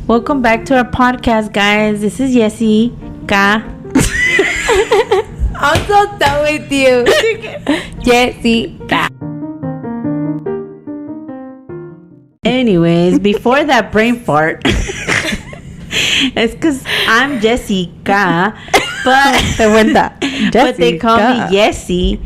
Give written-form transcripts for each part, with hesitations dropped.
Welcome back to our podcast, guys. This is Jessica. I'm so done with you. Jessica. Anyways, before that brain fart, it's because I'm Jessica, but they call me Jessie.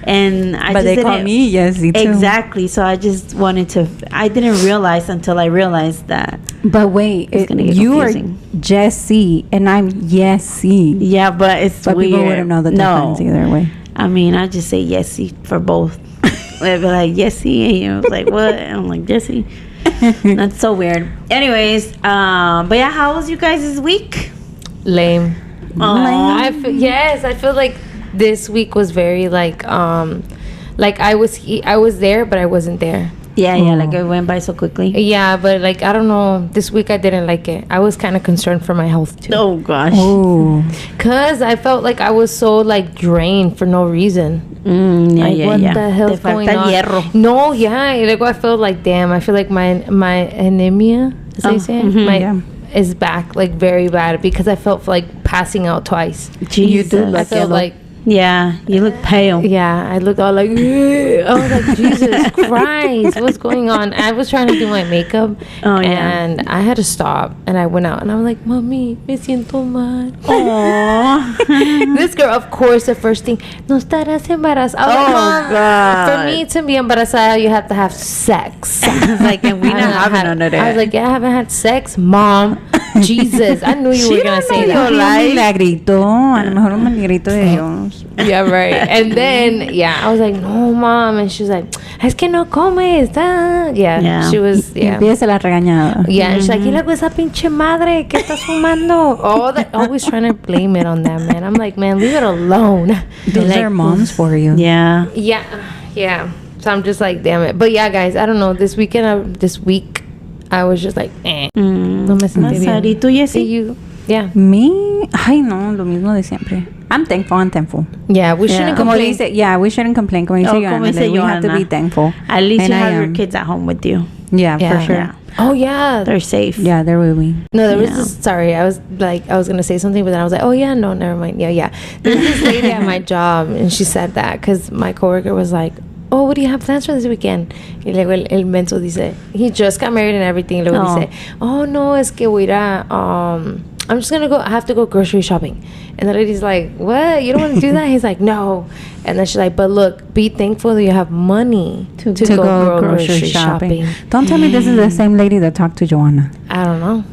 And they call me Jessie too. Exactly. So I just wanted to. I didn't realize until I realized that. But wait, you confusing. Are Jessie and I'm Jessie. Yeah, but it's weird. People wouldn't know the difference either way. I mean, I just say Jessie for both. They'd be like Jessie, and you was like, what? And I'm like Jessie. That's so weird. Anyways, but yeah, how was you guys this week? Lame. I feel like this week was very like I was there but I wasn't there. Yeah, like it went by so quickly. Yeah, but like I don't know, this week I didn't like it. I was kind of concerned for my health too. Oh gosh. Cause I felt like I was so like drained for no reason. What the hell's going on? Hierro. No, like I felt like damn. I feel like my anemia, as they say, is back like very bad because I felt like passing out twice. Jesus. You do look. I felt like. Yeah, you look pale. Yeah, I looked all like, I was like, Jesus Christ, what's going on? I was trying to do my makeup, and I had to stop, and I went out, and I was like, Mami, me siento mal. Aww. This girl, of course, the first thing, no estarás embarazada. Oh, God. For me to be embarazada, you have to have sex. Like, and we not having none of that. I was like, yeah, I haven't had sex, Mom. Jesus, I knew you were going to say that. Yeah, right. And then, I was like, no, Mom. And she was like, es que no comes. Yeah, she was, Empieza la regañada. Yeah, and she's like, y luego esa pinche madre que estás fumando. Always trying to blame it on them, man. I'm like, man, leave it alone. Those are moms for you. Yeah. So I'm just like, damn it. But yeah, guys, I don't know. This week, I was just like, no me sentí bien. ¿Y tú, Jessie? Yeah. Me? Ay, no, lo mismo de siempre. I'm thankful. Yeah, we shouldn't complain. We shouldn't complain. Como dice Joanna, we have to be thankful. At least you have your kids at home with you. Yeah, for sure. Yeah. Oh, yeah. They're safe. Yeah, they're with me. No, there was this, sorry, I was going to say something, but then I was like, oh, yeah, no, never mind. Yeah. There was this lady at my job, and she said that because my coworker was like, oh, what do you have plans for this weekend? Y luego el menso dice, he just got married and everything. Y luego dice, oh, no, es que voy a I'm just going to I have to go grocery shopping. And the lady's like, what? You don't want to do that? He's like, no. And then she's like, but look, be thankful that you have money to go grocery shopping. Don't tell me this is the same lady that talked to Joanna. I don't know.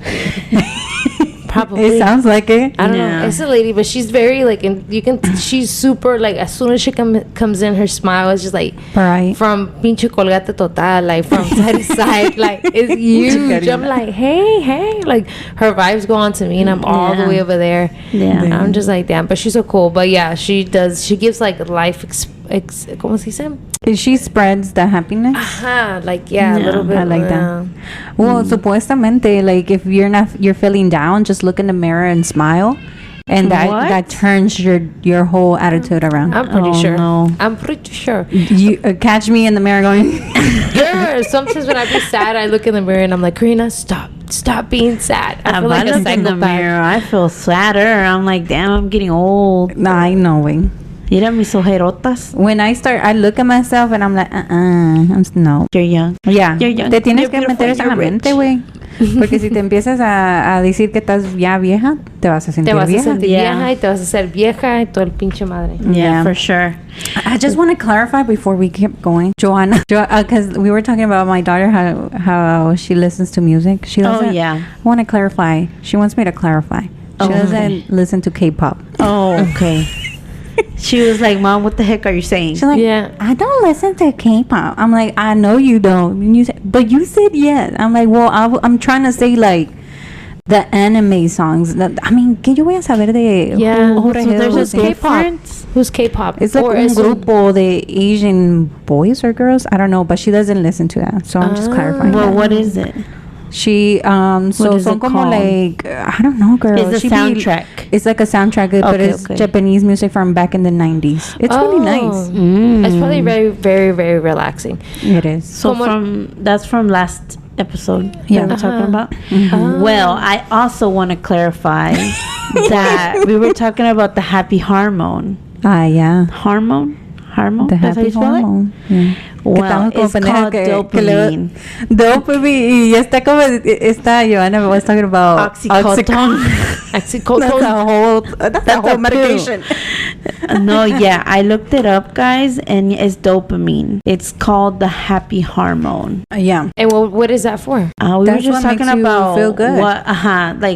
Probably. It sounds like it. I don't know. It's a lady, but she's very like, she's super like, as soon as she comes in, her smile is just like, right. From pinche colgate total, like from side to side, like it's huge. I'm like, hey, like her vibes go on to me, and I'm all the way over there. Yeah. I'm just like, damn, but she's so cool. But yeah, she gives like life ¿cómo se dice? She spreads the happiness. Like a little bit. I like that. Well, supuestamente, like if you're feeling down, just look in the mirror and smile, and that turns your whole attitude around. I'm pretty sure. No. I'm pretty sure. You catch me in the mirror going. Yeah. Sometimes when I be sad, I look in the mirror and I'm like, Karina, stop being sad. I feel like a psychopath. In the mirror, I feel sadder. I'm like, damn, I'm getting old. Nah, I know, way. Mira mis ojerotas. When I look at myself and I'm like, no. You're young. Yeah. You're young. Te tienes que meter eso en la mente, güey. Porque si te empiezas a decir que estás ya vieja, te vas a sentir vieja. Vieja y te vas a hacer vieja y todo el pinche madre. Yeah, for sure. I just want to clarify before we keep going, Joanna, because we were talking about my daughter, how she listens to music. She doesn't. Oh, yeah. I want to clarify. She wants me to clarify. She doesn't listen to K-pop. Oh, okay. She was like, Mom, what the heck are you saying? She's like, I don't listen to K-pop. I'm like, I know you don't. And you said, but you said yes. I'm like, well, I'm trying to say like the anime songs. I mean, ¿qué yo voy a saber de? So there's a K-pop. Who's K-pop? It's like un grupo de Asian boys or girls. I don't know, but she doesn't listen to that. So I'm just clarifying. Well, what is it? She so son como like I don't know, girl. It's a soundtrack. It's like a soundtrack, but it's Japanese music from back in the 90s. It's really nice. It's probably very, very, very relaxing. It is. So that's from last episode Yeah. that we're talking about. Oh. Well, I also want to clarify that we were talking about the happy hormone. Yeah. Hormone? The That's how happy you spell it? hormone. Yeah. Well, it's called dopamine. Dopamine. Y está como esta Joanna was talking about Oxycodone. That's a whole medication. No, yeah, I looked it up, guys, and it's dopamine. It's called the happy hormone. Yeah. And what is that for? We were That's just what talking makes you about feel good.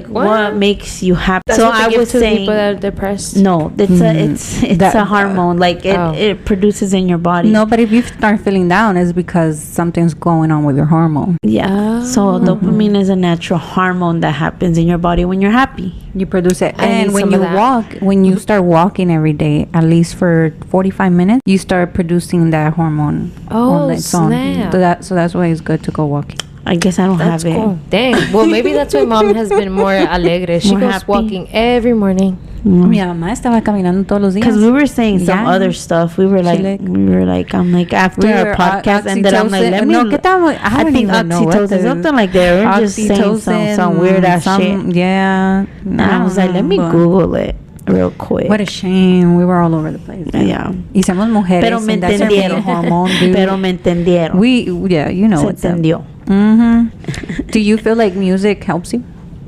what makes you happy. That's So what they I give was to saying, people that are depressed. no, it's That- a hormone. Like it produces in your body. No, but if you start feeling down, it's because something's going on with your hormone. Yeah. So dopamine is a natural hormone that happens in your body when you're happy. You produce it. I And need when some you of that. walk, when you start walking every day, at least for 45 minutes, you start producing that hormone on its own. snap. So that's why it's good to go walking. I guess I don't That's have cool. it. Dang. Well, maybe that's why mom has been more alegre. She More goes happy. walking every morning. Mi mamá estaba caminando todos los días. Because we were saying some Yeah. other stuff. I'm like after We our were podcast ended, I'm like, oxytocin- let me. no, ¿qué tal? I don't think even know what oxytocin, the- something like that. We're just saying some weird ass shit. Yeah. And I was like, let me Google it real quick. What a shame. We were all over the place. Yeah. Y somos mujeres. Pero me and that's our entendieron. main hormone, dude. Pero me entendieron. Yeah, you know Se what's up. entendió. Do you feel like music helps you?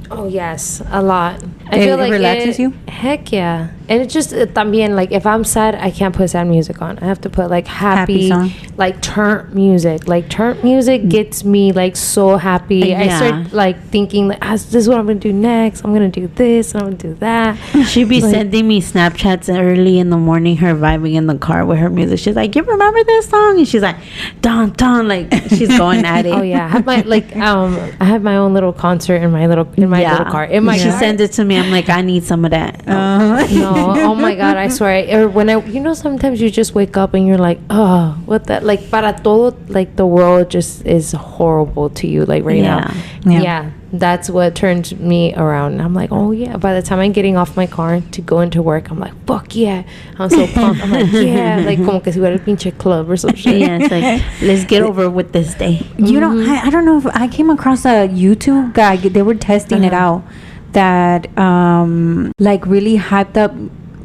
Oh yes, a lot. I It feel like relaxes you? Heck yeah. And it just también like if I'm sad, I can't put sad music on. I have to put like happy song. like turnt music. Like turnt music gets me like so happy. I Yeah. start like thinking like this is what I'm gonna do next. I'm gonna do this and I'm gonna do that. She be Like- sending me Snapchats early in the morning, her vibing in the car with her music. She's like, you remember this song? And she's like, dun dun, like she's going at it. Oh yeah, I have my I have my own little concert in my little car. In my She car. sends it to me. I'm like, I need some of that. No, oh my god, I swear. Or when sometimes you just wake up and you're like, oh, what that like para todo, like the world just is horrible to you like right now. Yeah. Yeah, that's what turns me around. And I'm like, oh yeah. By the time I'm getting off my car to go into work, I'm like, fuck yeah. I'm so pumped. I'm like, yeah, like como que si fuera el pinche club or some shit. Yeah, it's like, let's get over with this day. You know, I don't know if I came across a YouTube guy. They were testing it out that like really hyped up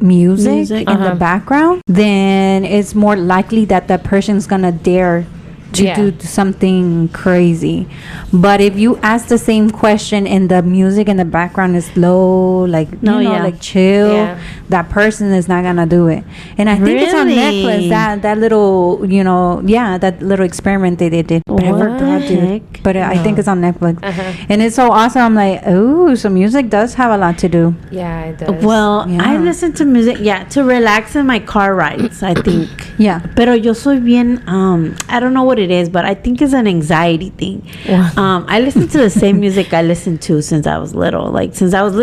music in the background, then it's more likely that that person's gonna dare to do something crazy. But if you ask the same question and the music in the background is low, like like chill, that person is not gonna do it. And I think it's on Really? Netflix, that little that little experiment they did. But I forgot, dude. But I think it's on Netflix. And it's so awesome. I'm like, oh, so music does have a lot to do. Yeah, it does. Well, Yeah. I listen to music, to relax in my car rides, I think. Yeah. Pero yo soy bien, I don't know what it is, but I think it's an anxiety thing. I listen to the same music I listened to since I was little. Like, since I was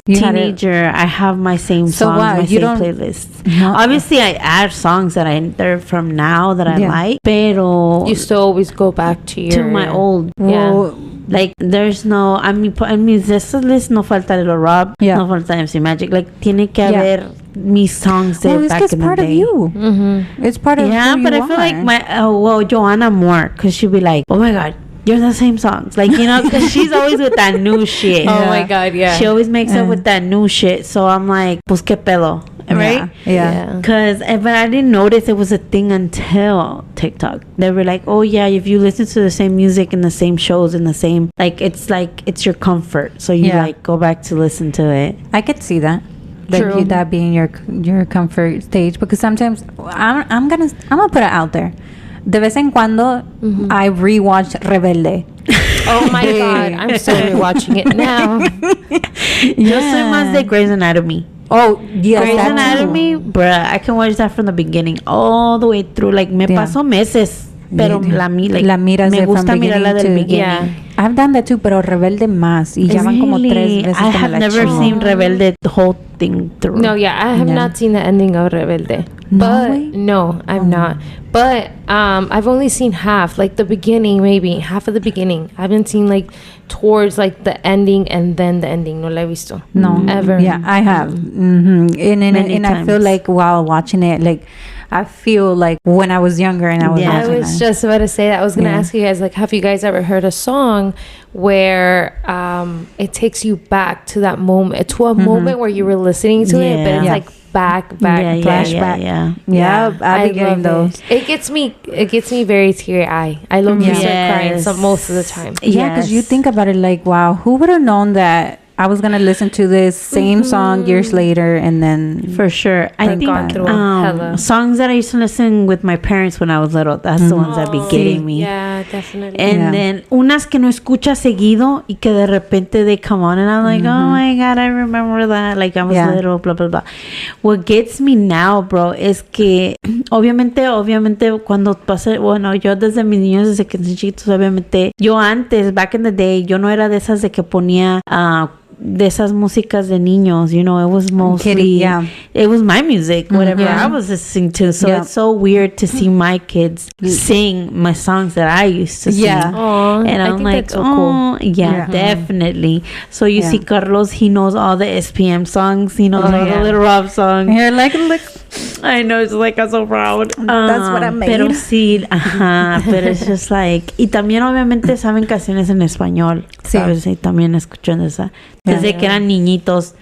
You had it. teenager, I have my same So songs, what? my You same don't- playlists. No. Obviously, I add songs they're from now that I Yeah. like, pero you still always go back to your my old. Well, Like, there's no, en mis esas lists no falta Little Rob, Yeah. no falta MC Magic. Like, tiene que Yeah. haber mis songs de it's back 'cause in the part of day. you. Mm-hmm. It's part of Yeah, who but you I feel like are. Joanna more, because she'd be like, oh my God, you're the same songs. Like, because she's always with that new shit. Oh my god, yeah. She always makes up with that new shit. So I'm like, pues que pedo, right? Yeah. Because but I didn't notice it was a thing until TikTok. They were like, oh yeah, if you listen to the same music and the same shows and the same, like it's your comfort. So you like go back to listen to it. I could see that. True. That being your comfort stage, because sometimes I'm gonna put it out there. De vez en cuando, I rewatch Rebelde. Oh my god, I'm still rewatching it now. Yo soy más de Grey's Anatomy. Oh, yes. Grey's that too. Anatomy, bruh, I can watch that from the beginning all the way through. Like, me paso meses. Pero Yeah. la miras me de from gusta mirarla del beginning to- beginning. Yeah. I've done that too, pero Rebelde más. Y ya van como 3 veces I que me have la never chingo. seen Rebelde the whole thing through. No, yeah, I have Yeah. not seen the ending of Rebelde. No But way? no, I've not. But I've only seen half, like the beginning, maybe half of the beginning. I haven't seen like towards like the ending and then the ending. No la he visto. No, ever. Yeah, I have. And I feel times. like while watching it, like I feel like when I was younger and I was Yeah. I watching was that. just about to say that. I was going to ask you guys, like, have you guys ever heard a song where it takes you back to that moment, to a moment where you were listening to it, but it's Yeah. like back, flashback. Yeah. I'll be getting love those. it. It gets me very teary eye. I love to start crying most of the time. Yeah, because you Yes. think about it like, wow, who would have known that I was gonna listen to this same song years later, and then For sure. I Thank think God. Through hella. songs that I used to listen with my parents when I was little, that's the ones that be getting me. Yeah, definitely. And Yeah. then unas que no escuchas seguido y que de repente they come on and I'm like, oh my God, I remember that. Like I was little, blah, blah, blah. What gets me now, bro, es que obviamente cuando pasé, bueno, yo desde mis niños, desde que son chiquitos, obviamente, yo antes, back in the day, yo no era de esas de que ponía de esas músicas de niños, you know, it was mostly, it was my music, whatever I was listening to. So it's so weird to see my kids sing my songs that I used to sing. Aww, And I'm think like, that's so cool. Yeah, definitely. So you see Carlos, he knows all the SPM songs, he knows all the Little Rob songs. you're like, look, I know, it's like, I'm so proud. That's what I made. Pero sí, pero it's just like, y también obviamente saben canciones en español, ¿sabes? Y también escuchan esa, desde que eran niñitos.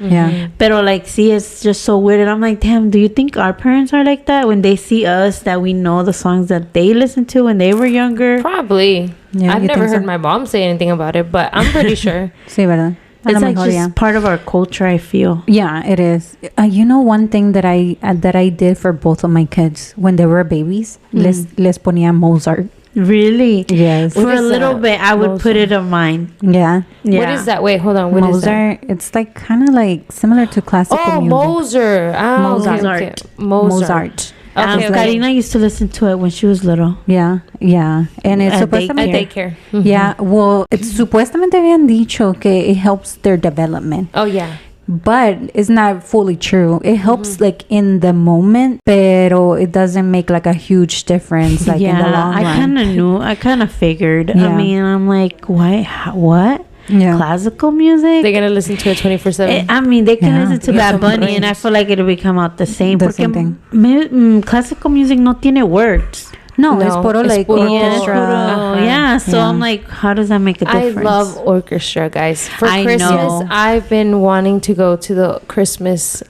Pero like, sí, it's just so weird. And I'm like, damn, do you think our parents are like that when they see us, that we know the songs that they listened to when they were younger? Probably. Yeah, I've you never think heard so? my mom say anything about it, but I'm pretty sure. Sí, verdad. It's like just part of our culture, I feel. Yeah, it is. You know, one thing that I did for both of my kids when they were babies, les ponía Mozart. Really? Yes. For What a is little that? bit, I would put Mozart. it on mine. Yeah. What is that? Wait, hold on. What is that? Mozart, it's like kind of like similar to classical Oh, music. Moser. Oh, Mozart. okay. Mozart. Okay, Karina used to listen to it when she was little. Yeah. And it's At supuestamente... Daycare. Yeah, well, it's supuestamente habían dicho que it helps their development. Oh, yeah. But it's not fully true. It helps like in the moment, pero it doesn't make like a huge difference like in the long I run. kind of knew. I kind of figured. Yeah. I mean, I'm like, why? What? Yeah. Classical music? They're going to listen to it 24/7. I mean, they can Yeah. listen to Yeah. Bad Bunny, and I feel like it'll become out the same. The Porque same thing. Classical music no tiene words. No, it's puro like puro- orchestra. Yeah, so Yeah. I'm like, how does that make a I difference? love orchestra, guys. For I Christmas, know. I've been wanting to go to the Christmas,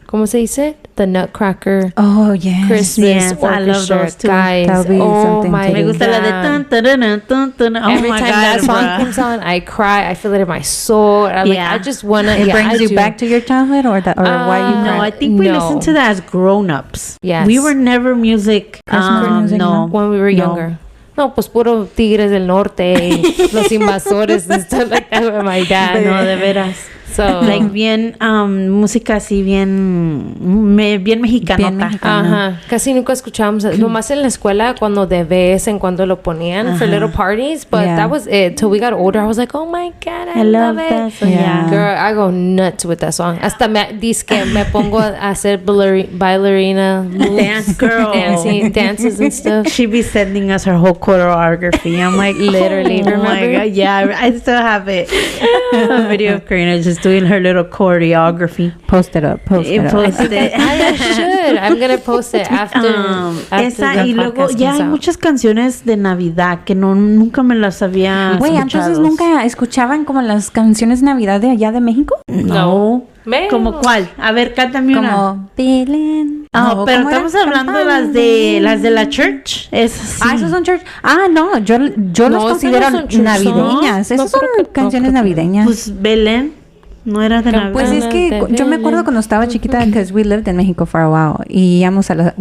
¿cómo se dice? The Nutcracker Oh, yes. Christmas Yes, I love orchestra, those too. guys. That'll be Oh something my to Me do. gusta la de God. tun, tun, tun, tun. Oh Every my time God, that song bruh. comes on, I cry. I feel it in my soul. I'm like, Yeah. I just wanna. It brings I you do. back to your childhood or why you No, cry? I think we No. listened to that as grown-ups. Yes. We were never music. Christmas music, no. when we were No. younger. No, pues puro Tigres del Norte, Los Invasores and stuff like that with my dad. No, de veras. So, Like bien, música así bien, bien mexicanota. Bien mexicana. ajá, casi nunca escuchábamos, nomás en la escuela cuando de vez en cuando lo ponían for little parties, but Yeah. that was it. Till we got older, I was like, oh my God, I love that it. song. Yeah. Girl, I go nuts with that song. Hasta me pongo a hacer bailarina moves, Dance girl. dances and stuff. She be sending us her whole choreography. I'm like, Literally, oh my remember? God. Yeah, I still have it. A video of Karina just doing her little choreography. Post it up. Post it up. Post it. I should. I'm gonna post it after Esa, the y luego podcast ya comes hay out. muchas canciones de Navidad que nunca me las había Güey, escuchado. entonces nunca escuchaban como las canciones de Navidad de allá de México. No. Me- ¿Como cuál? A ver, cántame una. Como Belén. Ah, No, pero ¿cómo era? estamos hablando de las de la church. Esas sí. Ah, esos son church. Ah, no, yo las No, considero esas no son church navideñas. songs. No, Esas son creo que- canciones no, creo que- navideñas. Pues Belén no era de Navidad. Pues es que de yo me acuerdo Belén. cuando estaba chiquita, because we lived in Mexico for a while, y íbamos a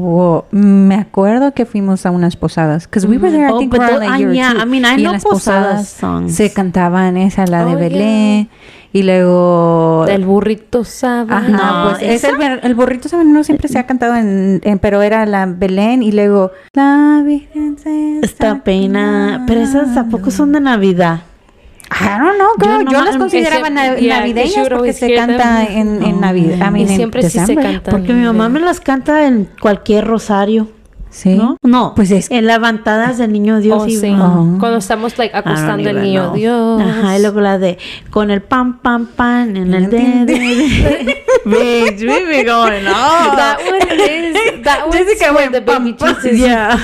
me acuerdo que fuimos a unas posadas, because we were there, I Oh, think, but for those- like a year or yeah, two. I mean, I Y en know las posadas songs. se cantaban esa, la de Oh, Belén, y luego... El burrito sabe. Ajá, No, pues es ¿esa? el burrito sabanero siempre se ha cantado pero era la Belén y luego la Virgen se Está peinada. Pero esas tampoco son de Navidad. I don't know, girl. Yo Yo no las ma- consideraba yeah, navideñas you should porque always se hear canta them. en Navidad. I mean, Y siempre en sí se December. cantan. Porque mi mamá me las canta en cualquier rosario. Sí. No, Pues es en levantadas del niño Dios. Oh, y, sí. Cuando estamos like I don't acostando al even niño know. Dios. Ajá, y luego la de con el pam en el de. Bitch, we be going on. That one is Jessica for went the baby Jesus. Yeah,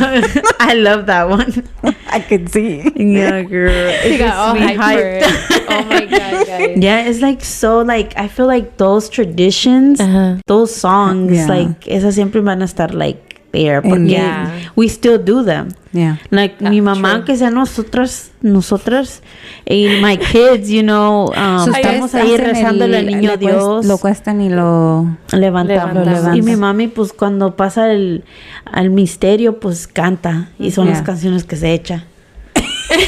I love that one. I could see. Yeah, girl. She It got gets all me hyped for it. Oh my god, guys. Yeah, it's like so like I feel like those traditions, those songs, Yeah. like esas siempre van a estar like there porque Yeah. we still do them. Yeah. Like mi mamá, que sea nosotras y my kids, you know, estamos ahí rezándole al niño Dios. Lo cuestan y lo levantamos. Y mi mami, pues cuando pasa al misterio, pues canta. Y son las canciones que se echa.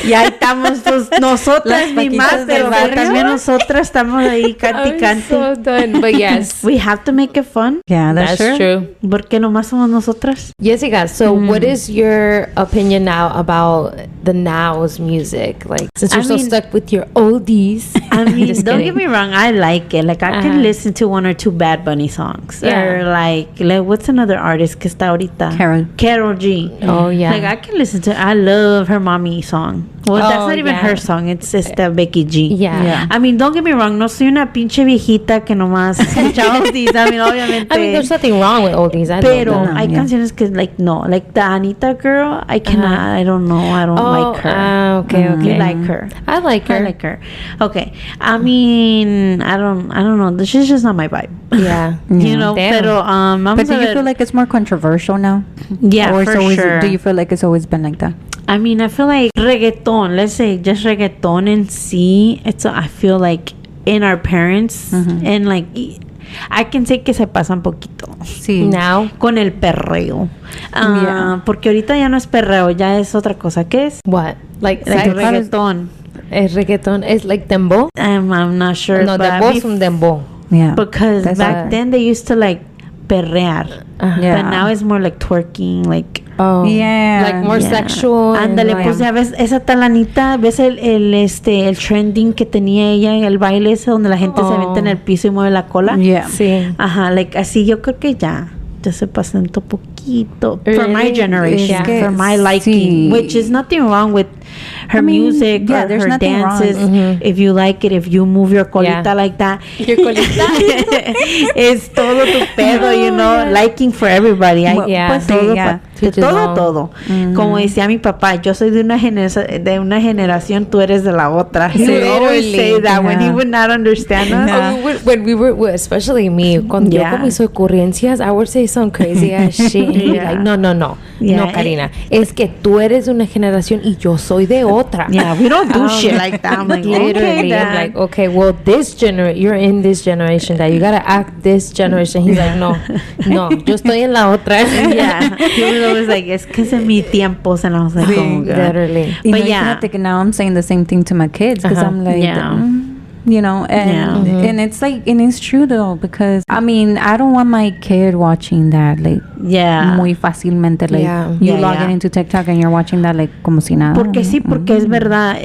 Y ahí estamos pues, nosotras, mi más, pero también nosotras estamos ahí I'm so done, but yes. We have to make it fun. Yeah, that's true. Porque nomás somos nosotras. Jessica, so what is your opinion now about the now's music? Like, since you're so stuck with your oldies. I mean, Just don't kidding. get me wrong, I like it. Like, I can listen to one or two Bad Bunny songs. Yeah. Or like, what's another artist que está ahorita? Carol G. Oh, yeah. Like, I can listen to, I love her mommy song. Well, that's Oh, not even yeah. her song. It's esta Becky G. Yeah. I mean, don't get me wrong. No soy una pinche viejita que nomás escucha oldies. I mean, obviamente. I mean, there's nothing wrong with oldies. I Pero love them. hay canciones que, like, no. Like, the Anita girl, I cannot, I don't know. I don't like her. Okay, okay. You like her. I like her. I like her. Okay. I mean, I don't know. She's just not my vibe. Yeah. You know, Damn. pero vamos But do a you ver. feel like it's more controversial now? Yeah, Or it's for always, sure. do you feel like it's always been like that? I mean, I feel like reggaeton, let's say just reggaeton in sí, I feel like in our parents and like I can say que se pasan poquito. Sí. Now? Con el perreo. Yeah. Porque ahorita ya no es perreo, ya es otra cosa. ¿Qué es? What? Like Reggaeton. reggaeton is like dembow? I'm not sure. No, but dembow is from dembow. Yeah. because That's back then they used to like perrear. Yeah. But now it's more like twerking, like Oh. Yeah. Like more yeah. sexual. and Ándale, like- pues ya ves esa talanita, ves el trending que tenía ella en el baile ese donde la gente se avienta en el piso y mueve la cola. Yeah. Sí. Ajá, like así yo creo que ya se pasó poquito for my Really? generation, Es que for my liking, sí. which is nothing wrong with her I mean, music yeah, or there's her nothing wrong. dances. If you like it, if you move your colita Yeah. like that, Your colita. es todo tu pedo, you know, liking for everybody. Well, Yeah. pues sí, todo, yeah. de To just todo. Como decía mi papá, yo soy de una generación, tú eres de la otra. He would always say that when he Yeah. would not understand us. Oh, when we were, especially me, cuando yo Yeah. con mis ocurrencias, I would say some crazy ass shit. And he'd be Yeah. like, no, Yeah. Karina. Es que tú eres de una generación y yo soy de otra. Yeah, we don't do shit like that. I'm like, Literally, okay, I'm Dad. like, okay, well, you're in this generation, that you gotta act this generation. He's like, no, yo estoy en la otra. Yeah, he was always like, es que es en mi tiempos, and I was like, oh, God. Literally. You But know, yeah. fíjate que now I'm saying the same thing to my kids because I'm like, Yeah. you know, and and it's like, and it's true though, because I mean, I don't want my kid watching that like Yeah. muy fácilmente, like Yeah. you Yeah, logging yeah. into TikTok and you're watching that like como si nada. Porque sí, porque es verdad,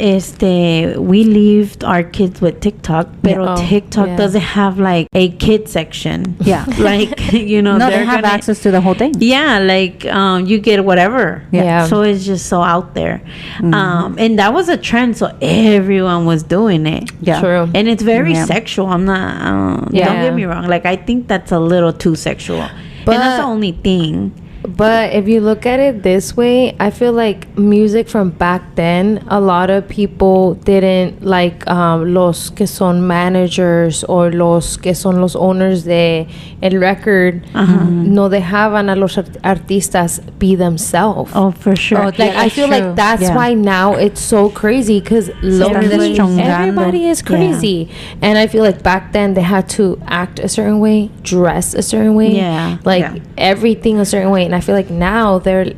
we leave our kids with TikTok, pero Oh, TikTok yeah. doesn't have like a kid section. Yeah. Like, you know, No, they they're have gonna- access to the whole thing. Yeah, like you get whatever. Yeah. So it's just so out there. And that was a trend, so everyone was doing it. Yeah. True. And it's very Yeah. sexual. I'm not, Yeah. don't get me wrong. Like, I think that's a little too sexual. But- and that's the only thing. But if you look at it this way, I feel like music from back then, a lot of people didn't like los que son managers or los que son los owners de el record. No dejaban a los artistas be themselves. Oh, for sure. Oh, Like yeah, I that's feel true. like that's Yeah. why now it's so crazy because everybody is crazy, and I feel like back then they had to act a certain way, dress a certain way, Yeah. like Yeah. everything a certain way, and I feel like now they're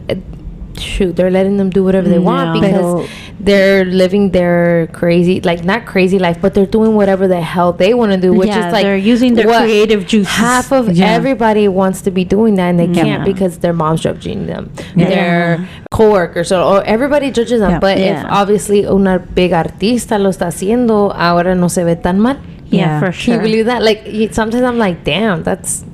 letting them do whatever they want Yeah. because they're living their crazy, like not crazy life, but they're doing whatever the hell they want to do, which Yeah, is like they're using their what creative juices. half of Yeah. everybody wants to be doing that and they Yeah. can't because their mom's judging them, Yeah. their coworkers, or everybody judges them. Yeah. But if Yeah. obviously una big artista lo está haciendo, ahora no se ve tan mal. Yeah, Yeah. for Can sure. you believe that? Like sometimes I'm like, damn, that's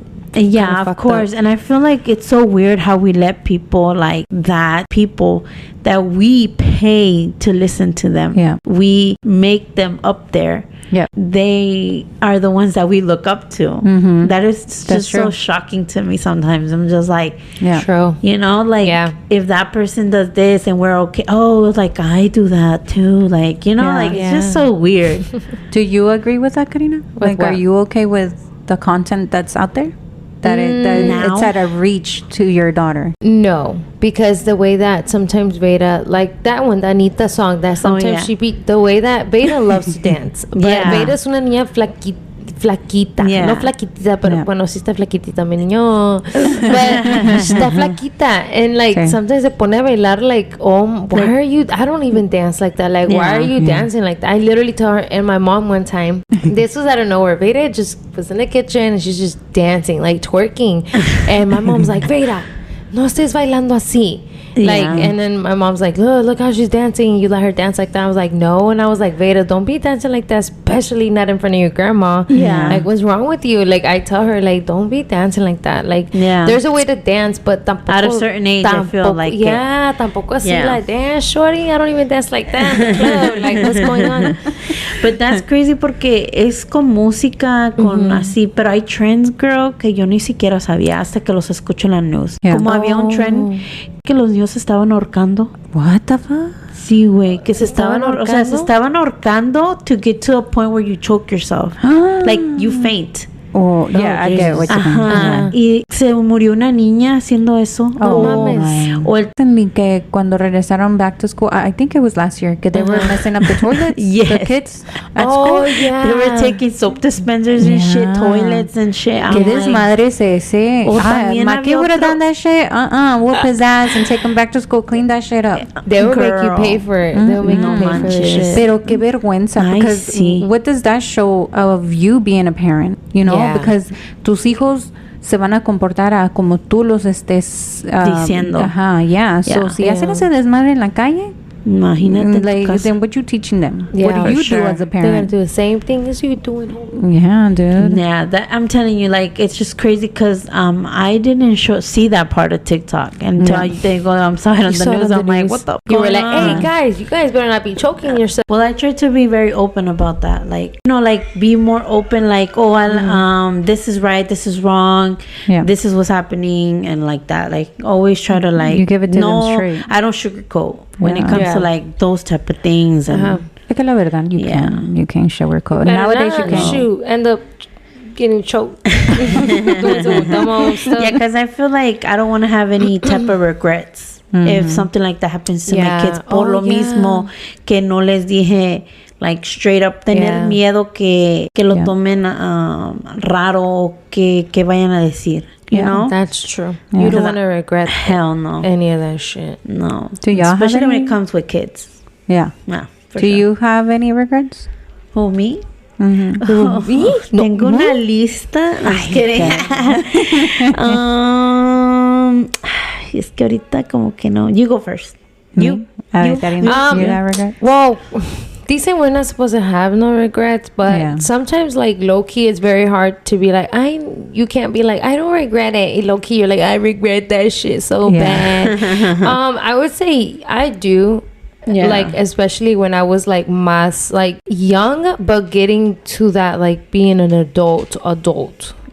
Yeah, kinda of fucked course. up. And I feel like it's so weird how we let people like that, people that we pay to listen to them. Yeah. We make them up there. Yeah. They are the ones that we look up to. Mhm. That is just so true. shocking to me sometimes. I'm just like, Yeah. True. you know, like Yeah. if that person does this and we're okay, oh, like I do that too. Like, you know, Yeah. like it's just Yeah. so weird. Do you agree with that, Karina? Like, are what? you okay with the content that's out there? That Now? it's at a reach to your daughter. No, because the way that sometimes Veda, like that one, the Anita song, that sometimes yeah. she beat, the way that Veda loves to dance. But Yeah. Veda es una niña flaquita. Yeah. No flaquitita, pero Yeah. bueno, sí está flaquitita, mi niño. But está flaquita. And like Sí. sometimes se pone a bailar like, oh, why are you, I don't even dance like that. Like, why Yeah. are you dancing like that? I literally told her and my mom one time, this was out of nowhere. Veda just was in the kitchen and she's just dancing, like twerking. And my mom's like, Veda, no estés bailando así. Like, Yeah. and then my mom's like, look how she's dancing. You let her dance like that. I was like, no. And I was like, Veda, don't be dancing like that, especially not in front of your grandma. Yeah. Like, what's wrong with you? Like, I tell her, like, don't be dancing like that. Like, Yeah. there's a way to dance, but tampoco. At a certain age, I feel like it. Yeah, tampoco así, Yeah. like, dance, shorty. I don't even dance like that in the club. Like, what's going on? But that's crazy porque es con música, con así, pero hay trends, girl, que yo ni siquiera sabía hasta que los escucho en la news. Yeah. Como había un trend que los niños se estaban ahorcando. What the fuck? Sí, güey, que se estaban, estaban o sea, se ahorcando? estaban ahorcando to get to a point where you choke yourself. Like, you faint. Oh, yeah, I get what you mean. Ajá. Y se murió una niña haciendo eso. No o, mames. o el También que cuando regresaron back to school, I think it was last year, que they were messing up the toilets, the Yes. kids at Oh, school. yeah. they were taking soap dispensers and shit, Yeah. toilets and shit. I'm Que like, desmadre es ese. O también my había kid would have otro- done that shit. Whoop his ass and take him back to school, clean that shit up. They will make you Girl. pay for it. They'll make No you pay for this manches. shit. Pero qué vergüenza, Ay, because sí. what does that show of you being a parent, you know? Yeah. Because tus hijos se van a comportar a como tú los estés Diciendo. Ajá, yeah. So Yeah. si hacen ese desmadre en la calle, Imagínate. en tu like, casa. then what you teaching them? Yeah, What do for you sure. do as a They're gonna parent? do the same thing as you do at home. Yeah, dude. Yeah, that I'm telling you, like it's just crazy because I didn't see that part of TikTok until Yeah. they go. I'm sorry on You the saw it news. on I'm the like, news. what the? You were going like, on? hey guys, you guys better not be choking yourself. Well, I try to be very open about that. Like, you know, like be more open. Like, oh, this is right, this is wrong, Yeah. this is what's happening, and like that. Like, always try to like You give it to them no, straight. I don't sugarcoat when it Yeah. comes Yeah. to like those type of things. And Es que la verdad, you Yeah. you can't sugarcoat. Better Nowadays you not, can't. shoot, end up getting choked. Doing some dumb old stuff. yeah, because I feel like I don't want to have any type of regrets if something like that happens to Yeah. my kids. Por Oh, lo yeah. mismo que no les dije, like straight up, tener Yeah. miedo que lo Yeah. tomen raro, que vayan a decir. You Yeah. know? That's true. Yeah. You don't want to regret Hell no. any of that shit. No. Do y'all have Especially when any- it comes with kids. Yeah. Yeah. for Do sure. you have any regrets? Who, me? Mm-hmm. Oh, tengo una lista. I'm just kidding. Es que ahorita como que no. You go first. You. You got regret? Well, dicen we're not supposed to have no regrets, but Yeah. sometimes like low key it's very hard to be like you can't be like I don't regret it. And low key you're like I regret that shit so Yeah. bad. I would say I do. Yeah. Like especially when I was like más like young, but getting to that like being an adult.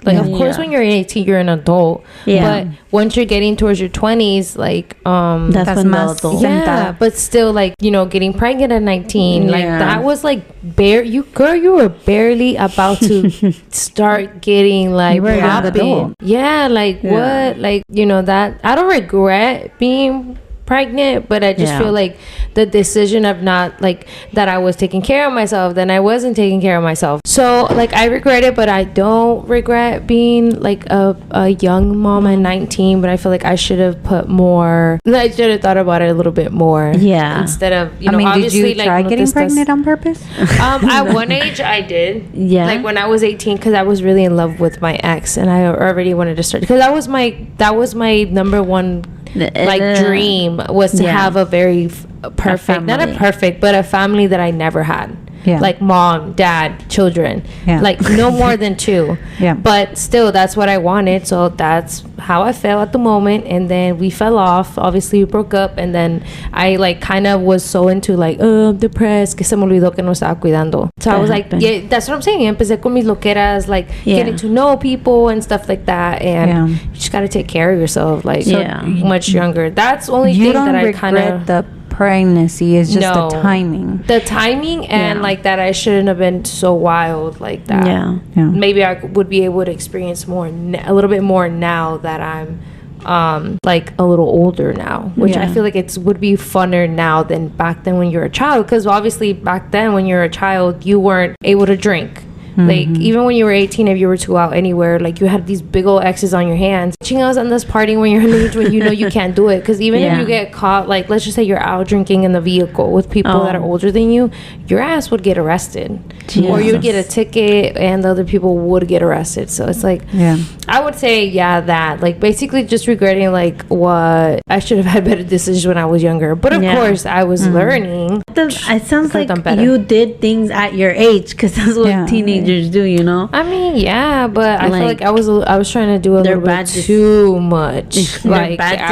Like of course Yeah. when you're 18 you're an adult. Yeah. But once you're getting towards your 20s, like That's when the más adult. yeah, sentada. but still, like, you know, getting pregnant at 19, like, Yeah. that was, like, you were barely about to start getting, like, You were a young popping. adult. Yeah, like, Yeah. what? Like, you know, that, I don't regret being pregnant, but I just Yeah. feel like the decision of not, like, that I was taking care of myself, then I wasn't taking care of myself. So, like, I regret it, but I don't regret being, like, a young mom at 19, but I feel like I should have put more, I should have thought about it a little bit more. Yeah. Instead of, you I know, mean, did obviously, you like, try no getting te estás- pregnant on purpose? At one age, I did. Yeah. Like when I was 18, because I was really in love with my ex, and I already wanted to start. Because that was my number one like dream was to Yeah. have a very perfect, not a family. perfect, but a family that I never had. Yeah. Like mom, dad, children. Yeah. Like no more than 2. Yeah. But still, that's what I wanted. So that's how I felt at the moment. And then we fell off. Obviously, we broke up. And then I like kind of was so into like, oh, I'm depressed, que se me olvidó que no estaba cuidando. So I was like, yeah, that's what I'm saying. Empecé con mis loqueras, like getting to know people and stuff like that. And you just got to take care of yourself, like much younger. That's the only thing that I kind of... the pregnancy is just the timing. The timing and like that I shouldn't have been so wild like that. Yeah. Maybe I would be able to experience more, a little bit more now that I'm like a little older now, which I feel like it would be funner now than back then when you're a child, because obviously back then when you're a child you weren't able to drink. Like even when you were 18, if you were to go out anywhere, like you had these big old X's on your hands. Chingados andas partying when you're underage when you know you can't do it. Because even if you get caught, like let's just say you're out drinking in the vehicle with people that are older than you, your ass would get arrested. Jesus. Or you'd get a ticket and the other people would get arrested. So it's like, I would say, that like basically just regretting like what I should have had better decisions when I was younger. But of course I was learning. It sounds like you did things at your age, because that's what teenagers do, you know. I mean, but I feel like I was trying to do a little bit too much. Like bad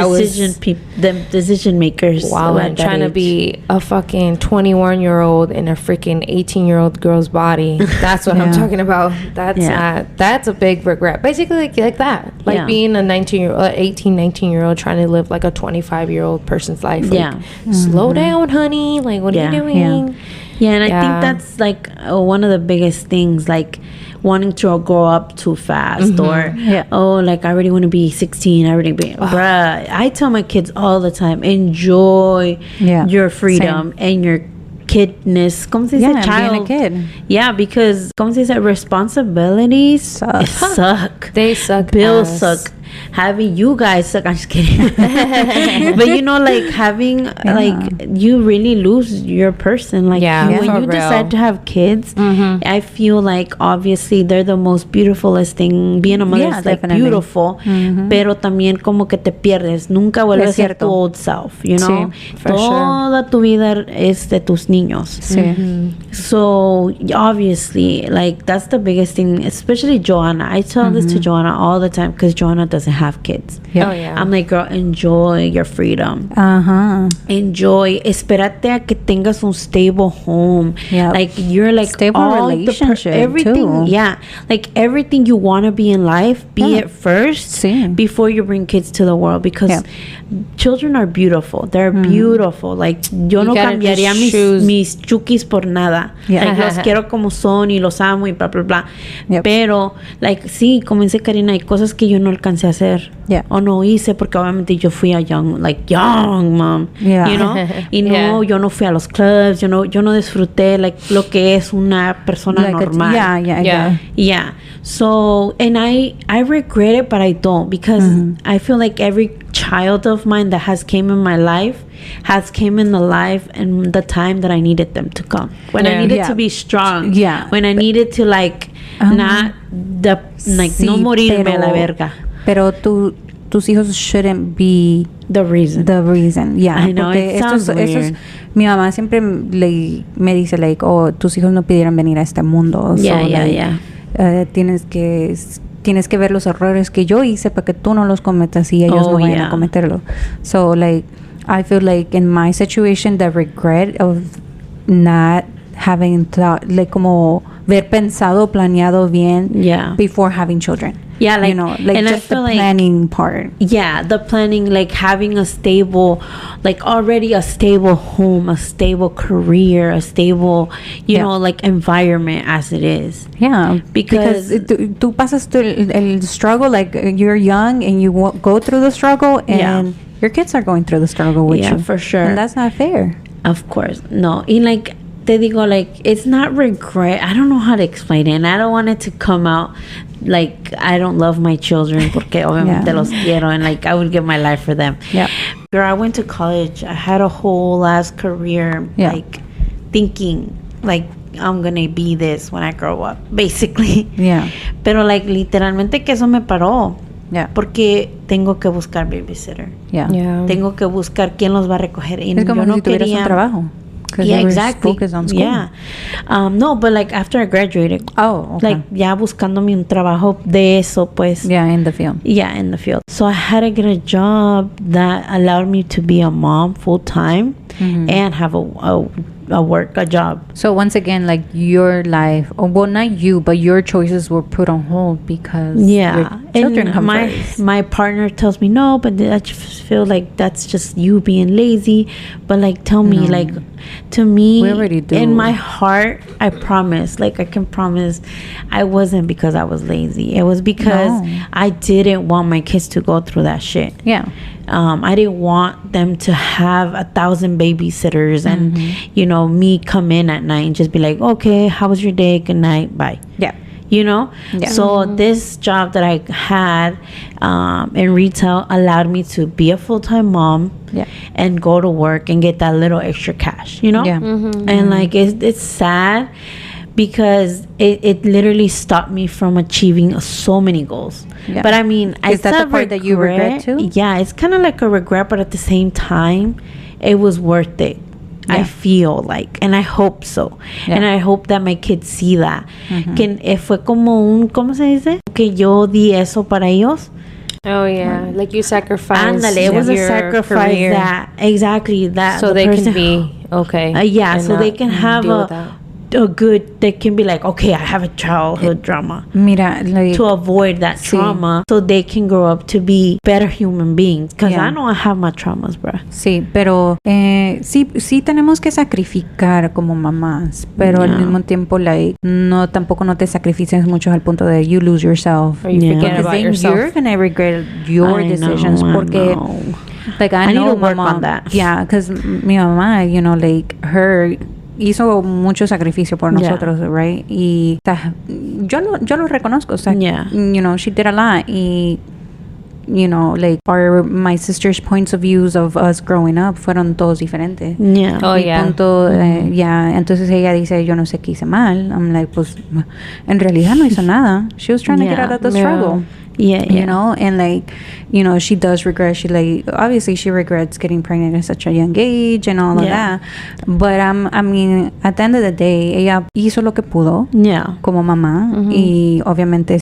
decision makers. While I'm trying to be a fucking 21-year-old in a freaking 18-year-old girl's body. That's what I'm talking about. That's a big regret. Basically, like that. Like being a 19-year-old trying to live like a 25-year-old person's life. Like, slow down, honey. Like, what are you doing? And I think that's like one of the biggest things, like wanting to grow up too fast, or like I already want to be 16. Bruh, I tell my kids all the time, enjoy your freedom and your kidness. ¿Cómo se dice? Child. Being a kid. Yeah, because ¿cómo se dice? Responsibilities suck. They suck. Bills suck. Having you guys suck. I'm just kidding. But you know, like having like you really lose your person. Like when you decide to have kids, I feel like obviously they're the most beautifulest thing. Being a mother is like beautiful, pero también como que te pierdes. Nunca vuelves a ser tu old self. You know, toda tu vida es de tus niños. So obviously, like that's the biggest thing. Especially Joanna. I tell this to Joanna all the time because Joanna doesn't have kids. I'm like, girl, enjoy your freedom. Enjoy. Espérate a que tengas un stable home. Like you're like stable all relationship everything. too. Like everything you want to be in life, be it first before you bring kids to the world, because children are beautiful. They're beautiful. Like yo no cambiaría mis chukis por nada. Like los quiero como son y los amo y bla bla bla. Pero like sí, como dice Karina, hay cosas que yo no alcancé a hacer o no hice porque obviamente yo fui a young mom, you know, y no, yo no fui a los clubs, yo no disfruté like lo que es una persona like normal. So and I regret it, but I don't, because I feel like every child of mine that has came in my life has came in the life and the time that I needed them to come, when I needed to be strong, when I needed to like not the like no morirme a la verga. Pero tus hijos shouldn't be the reason. I know, it sounds weird. Mi mamá siempre me dice like, oh, tus hijos no pidieron venir a este mundo. Tienes que ver los errores que yo hice para que tú no los cometas y ellos no vayan a cometerlo. So like I feel like in my situation the regret of not having thought, like como ver pensado, planeado bien before having children. Like, you know, like just the planning part. The planning, like having a stable, like already a stable home, a stable career, a stable, you know, like environment as it is. Because tú pasas el struggle, like you're young and you go through the struggle, and your kids are going through the struggle with you. For sure. And that's not fair. Of course. No. And like, te digo, like, it's not regret. I don't know how to explain it, and I don't want it to come out like I don't love my children porque obviamente los quiero, and like I would give my life for them. Girl, I went to college. I had a whole ass career, like thinking like I'm gonna be this when I grow up, basically. Pero like literalmente que eso me paró. Porque tengo que buscar babysitter. Tengo que buscar quién los va a recoger. Y es como yo no si tuvieras un trabajo. Because you were focused on school. Yeah. No, but like after I graduated. Oh, okay. Like ya buscándome un trabajo de eso, pues. Yeah, in the field. Yeah, in the field. So I had to get a job that allowed me to be a mom full time and have a job. So once again, like your life, or well, not you, but your choices were put on hold because your children come first. My partner tells me no, but I just feel like that's just you being lazy. But like, tell me, like, to me, we already do. In my heart, I promise, like I can promise, I wasn't because I was lazy. It was because I didn't want my kids to go through that shit. Yeah. I didn't want them to have 1,000 babysitters and, you know, me come in at night and just be like, okay, how was your day? Good night. Bye. Yeah. You know? Yeah. So this job that I had in retail allowed me to be a full-time mom and go to work and get that little extra cash, you know? Yeah. And like, it's sad because it literally stopped me from achieving so many goals. Yeah. But I mean, is that the part that you regret too? Yeah, it's kind of like a regret, but at the same time, it was worth it. Yeah. I feel like, and I hope so. Yeah. And I hope that my kids see that. Que fue como un, ¿cómo se dice? Que yo di eso para ellos. Oh yeah, like you sacrificed. Ándale, it was a sacrifice career. That exactly that. So they can be okay. Yeah, so they can have a good, they can be like, okay, I have a childhood drama. Mira, like, to avoid that trauma, so they can grow up to be better human beings. Because I know I have my traumas, bro. Sí, pero sí tenemos que sacrificar como mamás, pero al mismo tiempo, like, tampoco no te sacrifices mucho al punto de you lose yourself. Or you forget about yourself. You're gonna regret your decisions. Porque, like, I know need to work mama, on that. Yeah, because mi mamá, you know, like, her hizo mucho sacrificio por nosotros, right? Y yo lo reconozco. O sea, you know, she did a lot. Y, you know, like, my sister's points of views of us growing up fueron todos diferentes. Yeah. Oh, yeah. Punto, entonces ella dice, yo no sé qué hice mal. I'm like, pues, en realidad no hizo nada. She was trying to get out of the struggle. Yeah. You know, and like, you know, she does regret. She, like, obviously she regrets getting pregnant at such a young age and all of that. But I mean, at the end of the day, ella hizo lo que pudo. Yeah. Como mamá. Y obviamente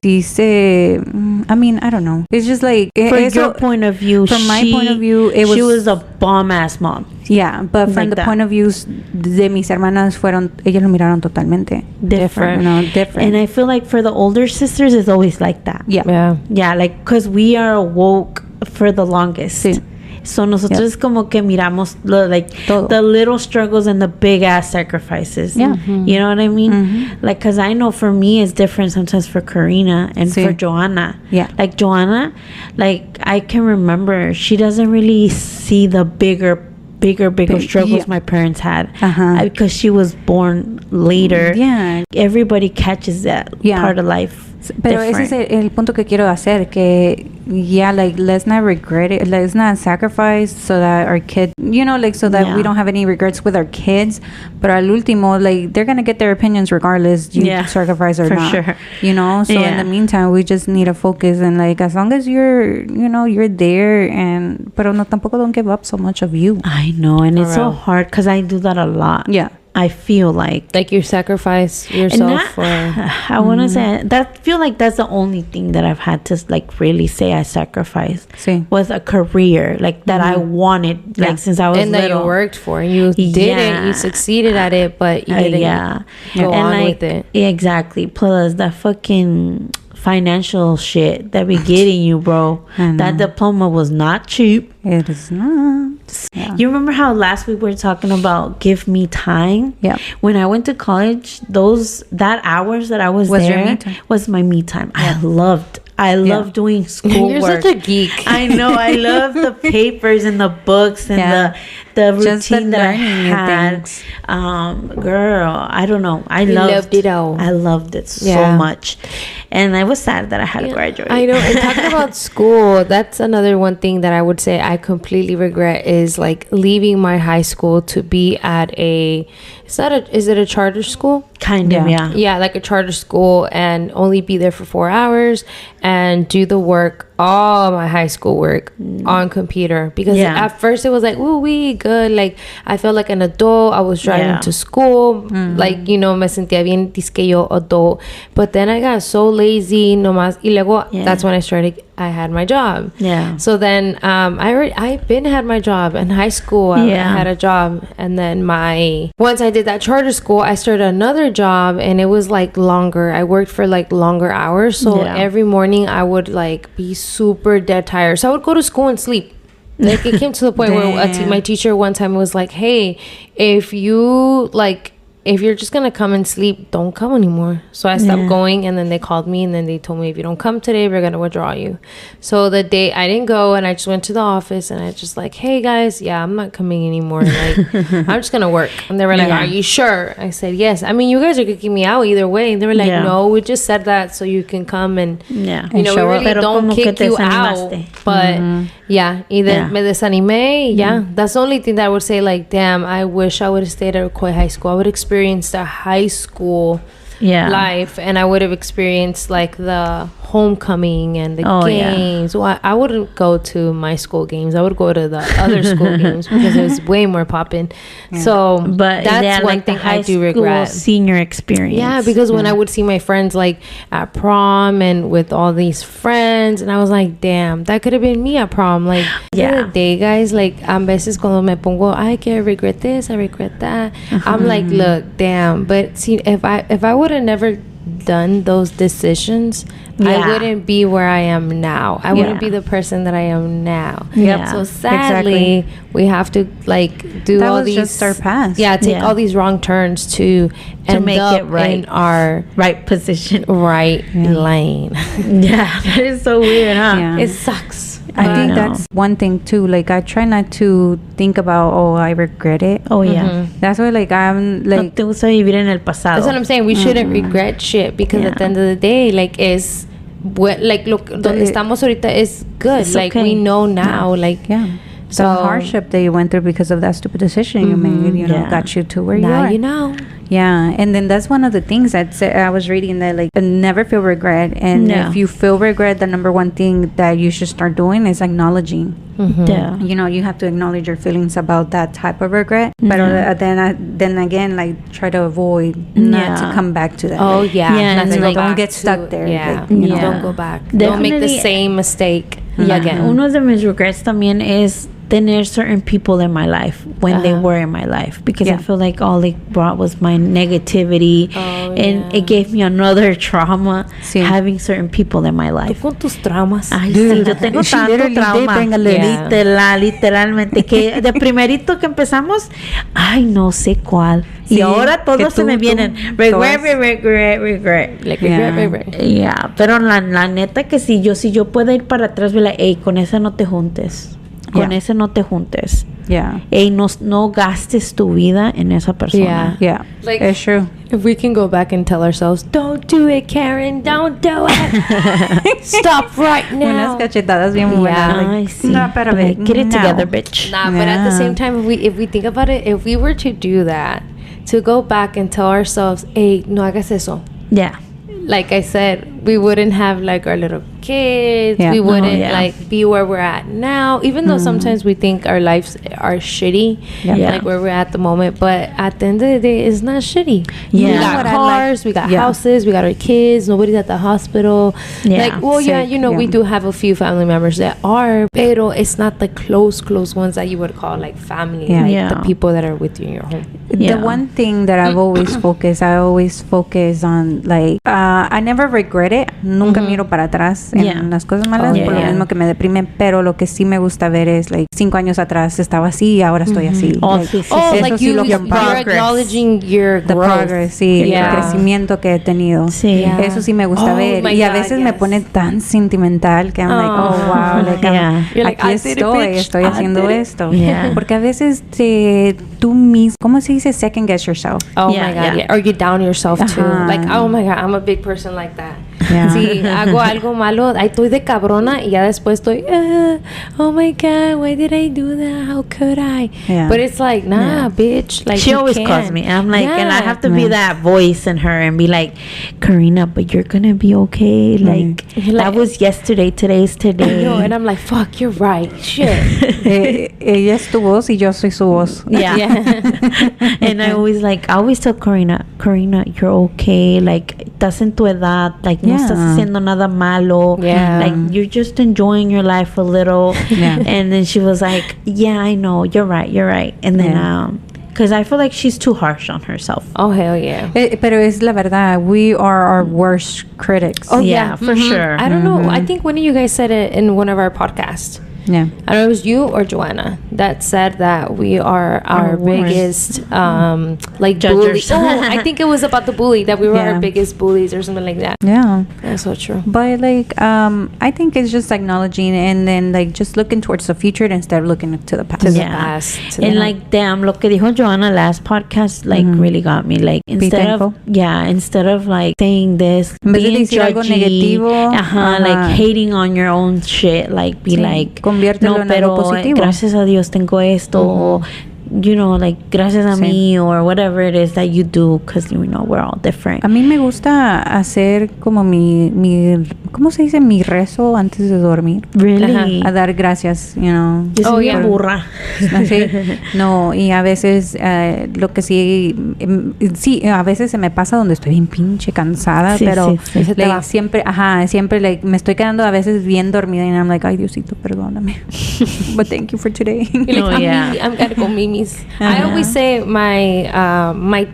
I mean, I don't know. It's just like, from your point of view, from my point of view, she was a bomb ass mom. Yeah, but from the point of views de mis hermanas ellas lo miraron totalmente different. You know, different. And I feel like for the older sisters, it's always like that. Yeah, like, because we are woke for the longest. Sí. So nosotros como que miramos the little struggles and the big ass sacrifices. Yeah. You know what I mean? Like, because I know for me it's different sometimes for Karina and for Joanna. Yeah. Like Joanna, like, I can remember she doesn't really see the bigger struggles my parents had because she was born later. Yeah. Everybody catches that part of life. Pero ese es el punto que quiero hacer, que like, let's not regret it, let's not sacrifice so that our kid, you know, like, so that we don't have any regrets with our kids, but al último, like, they're gonna get their opinions regardless you sacrifice or not, sure. You know, so in the meantime, we just need to focus, and like, as long as you're, you know, you're there, pero no, tampoco don't give up so much of you. I know, and it's so hard because I do that a lot. Yeah. I feel like you sacrifice yourself for. I want to say that. Feel like that's the only thing that I've had to, like, really say I sacrificed was a career, like, that I wanted, like, since I was and little. That you worked for, and you did it, you succeeded at it, but you didn't go on, like, with it. Exactly. Plus the fucking financial shit that we getting you, bro. That diploma was not cheap. It is not. Yeah. You remember how last week we were talking about give me time? Yeah. When I went to college, that hours that I was there was my me time. Yeah. I loved doing schoolwork. You're such a geek. I know. I love the papers and the books and the routine that I had. Girl, I don't know. I loved it all. I loved it so much. And I was sad that I had to graduate. I know. And talking about school, that's another one thing that I would say I completely regret is, like, leaving my high school to be at is it a charter school? Kind of, yeah. Yeah, like a charter school, and only be there for 4 hours and do the work, all my high school work on computer. Because at first it was like, ooh, we good. Like, I felt like an adult. I was driving to school. Like, you know, me sentía bien disque yo adult. But then I got so lazy, nomás. Y luego, that's when I had my job. Yeah. So then I've been had my job in high school. I had a job. And then once I did that charter school, I started another job, and it was like longer. I worked for like longer hours. So every morning I would like be super dead tired. So I would go to school and sleep. Like, it came to the point where my teacher one time was like, hey, if you're just gonna come and sleep, don't come anymore. So I stopped going, and then they called me, and then they told me, if you don't come today, we're gonna withdraw you. So the day I didn't go, and I just went to the office, and I just like, hey guys, I'm not coming anymore. Like, I'm just gonna work. And they were like, are you sure? I said, yes. I mean, you guys are kicking me out either way. And they were like, no, we just said that so you can come and you know, we really don't kick you out. But either me desanimé. That's the only thing that I would say, like, damn, I wish I would have stayed at Coy High School. I would experience the high school life, and I would have experienced like the homecoming and the games. Well, I wouldn't go to my school games. I would go to the other school games because it was way more popping. So, but that's one thing I do regret. Senior experience. Yeah, because when I would see my friends like at prom and with all these friends, and I was like, damn, that could have been me at prom. Like, the other day, guys, like, a veces cuando me pongo, I regret this, I regret that. I'm like, look, damn. But see, if I would have never done those decisions, I wouldn't be where I am now. I wouldn't be the person that I am now. So sadly, we have to like do all these just our past. Take all these wrong turns to end make up it right in our right position, right lane. That is so weird, huh? It sucks. I think that's one thing too. Like, I try not to think about, I regret it. That's why, like, I'm like, no te gusta vivir en el pasado. That's what I'm saying. We shouldn't regret shit, because at the end of the day, like, donde estamos ahorita is good. It's like, we know now, like, so the hardship that you went through because of that stupid decision you made, you know, got you to where you are. Now you know. Yeah, and then that's one of the things that I was reading, that like, never feel regret, and if you feel regret, the number one thing that you should start doing is acknowledging. You know, you have to acknowledge your feelings about that type of regret, but then again, like, try to avoid not to come back to that. Like, don't get stuck there. Like, don't go back. Don't make the same mistake again. Uno de mis regrets también es tener certain people in my life when they were in my life, because I feel like all they brought was my negativity, and it gave me another trauma having certain people in my life. Tú con tus traumas. Ay, sí, yo tengo tanto trauma. Literalmente, que de primerito que empezamos, ay, no sé cuál. Y ahora todos se me vienen. Regret. Pero la neta que si yo puedo ir para atrás, like, hey, con ese no te juntes. Con ese no te juntes. Ey, no gastes tu vida en esa persona. Like, it's true. If we can go back and tell ourselves, don't do it, Karen, don't do it. Stop right now. Unas cachetadas bien buenas. Ay, sí. No, pero Like, get it together, bitch. But at the same time, if we think about it, if we were to do that, to go back and tell ourselves, hey, no hagas eso. Like I said, we wouldn't have like our little kids. We wouldn't like be where we're at now, even though sometimes we think our lives are shitty, like where we're at the moment, but at the end of the day, it's not shitty. We got cars, we got houses, we got our kids, nobody's at the hospital. Like, well, you know, we do have a few family members that are, pero it's not the close ones that you would call like family, like the people that are with you in your home. The one thing that I've always focused on, like, I never regret it. Nunca miro para atrás en las cosas malas, por lo mismo que me deprime, pero lo que sí me gusta ver es, like, 5 años atrás estaba así y ahora estoy así. Like you're acknowledging your progress, el crecimiento que he tenido. Eso sí me gusta ver. Y a veces me pone tan sentimental que I'm like, oh, wow, like, aquí estoy haciendo esto. Porque a veces tú mismo, ¿cómo se dice? Second guess yourself. Oh my God, or you down yourself too. Like, oh my God, I'm a big person like that. Yeah. Si hago algo malo, ahí estoy de cabrona y ya después estoy, oh my God, why did I do that? How could I? Yeah. But it's like, nah, bitch. Like, she you always can't. calls me. I'm like, and I have to be Yeah. that voice in her and be like, Karina, but you're gonna be okay. Like, that was yesterday. Today's today. No, and I'm like, fuck, you're right. Shit. Ella es tu voz y yo soy su voz. Yeah. And I always tell Karina, you're okay. Like, estás en tu edad. Like, no estás haciendo nada malo. Yeah. Like, you're just enjoying your life a little. Yeah. And then she was like, yeah, I know. You're right. And then, because I feel like she's too harsh on herself. Oh, hell yeah. Pero es la verdad. We are our worst critics. Oh, yeah, for sure. I don't know. I think one of you guys said it in one of our podcasts. Yeah. I don't know if it was you or Joanna that said that we are our biggest like bully. Judgers. Oh, I think it was about the bully, that we were Yeah. our biggest bullies or something like that. Yeah. That's so true. But like I think it's just acknowledging and then like just looking towards the future instead of looking to the past. To the Yeah. past. To And the- like, damn, lo que dijo Joanna last podcast, like, really got me. Like, instead of like saying this, En vez de being decir algo judgy, negativo, like hating on your own shit, like, be like, Conviértelo no, en pero algo positivo. gracias a Dios tengo esto, o, you know, like, gracias a mí, or whatever it is that you do, because, you know, we're all different. A mí me gusta hacer como mi ¿cómo se dice? Mi rezo antes de dormir. Really? A dar gracias, you know. Yo soy bien yeah. burra. Sí. No, y a veces lo que sí, a veces se me pasa donde estoy bien pinche cansada, Sí, pero sí, sí. like, siempre like, me estoy quedando a veces bien dormida y I'm like, ay Diosito, perdóname. But thank you for today. You're like, Oh, yeah. I'm gonna go mimis. I always say my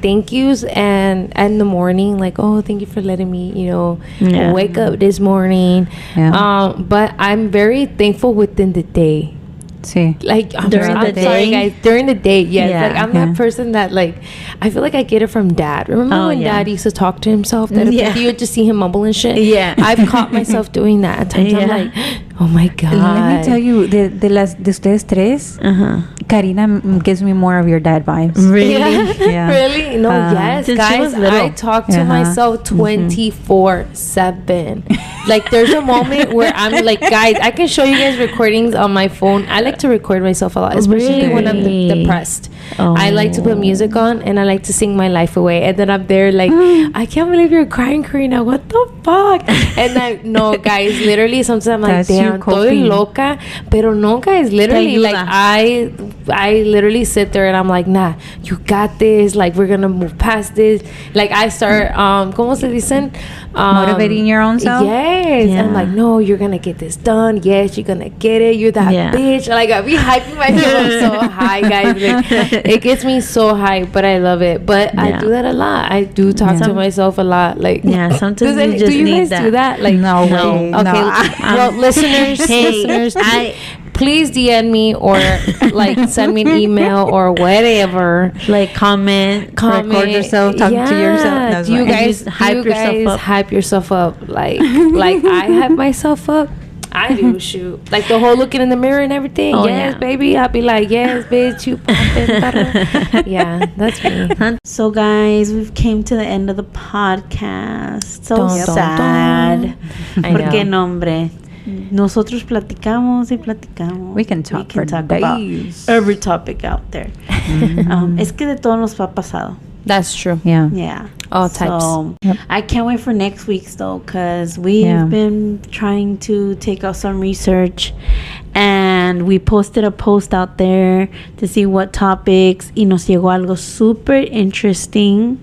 thank yous and in the morning, like, oh, thank you for letting me, you know, Yeah. wake up this morning. Yeah. But I'm very thankful within the day. Sí. Like, I'm During sorry, the I'm sorry, day? guys. During the day, yes. Yeah. Like, I'm that person that, like, I feel like I get it from Dad. Remember Oh, when yeah. Dad used to talk to himself? That Yeah. you would just see him mumble and shit. Yeah. I've caught myself doing that at times. I'm Yeah. like, oh my God. Let me tell you, de ustedes tres, Karina gives me more of your dad vibes. Really? Yeah. Really? No, yes, Since she was guys. little. I talk to myself 24/7. Like, there's a moment where I'm like, guys, I can show you guys recordings on my phone. I like to record myself a lot, especially when I'm Really? depressed. Oh. I like to put music on and I like to sing my life away. And then I'm there like, I can't believe you're crying, Karina. What the fuck? And I, no, guys, literally sometimes I'm like, That's you damn, estoy coping. loca. Pero no, guys, literally, Te like, ayuda. I literally sit there and I'm like, nah, you got this. Like, we're gonna move past this. Like, I start, ¿cómo se dicen? Motivating your own self? Yes. Yeah. I'm like, no, you're gonna get this done. Yes, you're gonna get it. You're that Yeah. bitch. Like, I be hyping myself up so high, guys. Like, it gets me so high, but I love it. But I Yeah. do that a lot. I do talk to myself a lot. Like, Yeah, sometimes you just do you need guys do that? Like, No No. way. okay. No. Well, listeners, Hey, please DM me or like send me an email or whatever. like, comment. Record yourself, talk to yourself. That's Do you right. guys And just hype yourself up. hype yourself up like I hype myself up? I do, shoot. Like the whole looking in the mirror and everything. Oh, yes, yeah. baby. I'll be like, yes, bitch, you poppin'. Yeah, that's me. So, guys, we've came to the end of the podcast. So Dun, dun, sad. I Porque know. no, hombre. Nosotros platicamos y platicamos. We can talk for about days. every topic out there. Es que de todo nos ha pasado. That's true. Yeah. Yeah. All types. So, Yep. I can't wait for next week's though, because we've Yeah. been trying to take out some research, and we posted a post out there to see what topics, y nos llegó algo super interesting,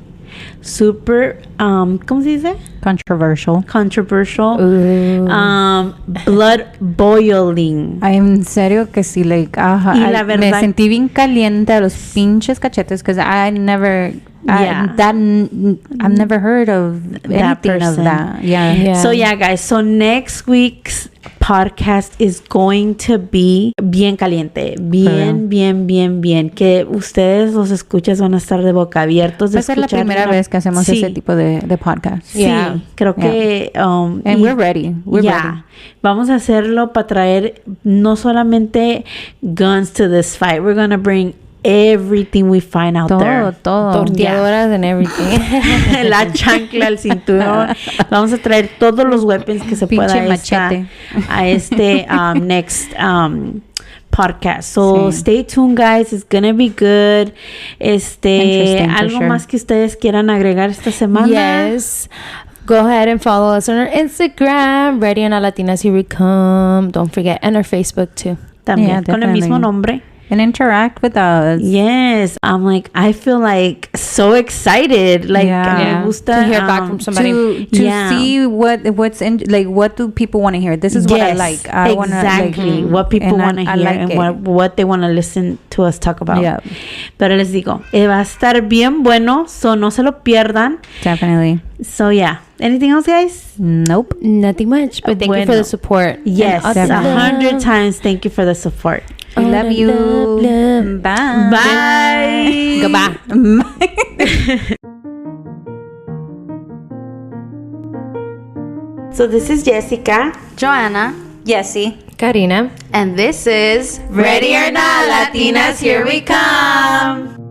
super, ¿cómo se dice? Controversial. Controversial. Ooh. Blood boiling. Ay, en serio que sí, like, Y la me verdad- sentí bien caliente a los pinches cachetes because I've never heard of anything of person. that. Yeah. Yeah. So yeah, guys. So next week's podcast is going to be bien caliente, bien. Que ustedes los escuchas van a estar de boca abiertos. De Va a ser la escuchar primera vez que hacemos Sí. ese tipo de podcast. Sí, Yeah. creo que And y- we're ready. We're yeah. ready. Vamos a hacerlo para traer no solamente guns to this fight. We're gonna bring everything we find out there. Todo. Torteadoras and everything. La chancla, el cinturón. Vamos a traer todos los weapons que se pueda a este next podcast. So stay tuned, guys. It's gonna be good. Algo más que ustedes quieran agregar esta semana. Yes. Go ahead and follow us on our Instagram, Radio Una Latinas, here we come. Don't forget, and our Facebook too. También con el mismo nombre. And interact with us. Yes. I'm like, I feel like so excited. Like, me gusta to hear back from somebody. To see what's in, like, what do people want to hear? This is what I like. I exactly. What people want to hear like and what they want to listen to us talk about. Yeah. Pero les digo, va a estar bien bueno, so no se lo pierdan. Definitely. So yeah. Anything else, guys? Nope. Nothing much, but thank you for the support. Yes, 100 times thank you for the support. We love you. Love. Bye. Bye. Goodbye. So this is Jessica, Joanna, Jessie, Karina. and this is Ready or Not, Latinas, here we come.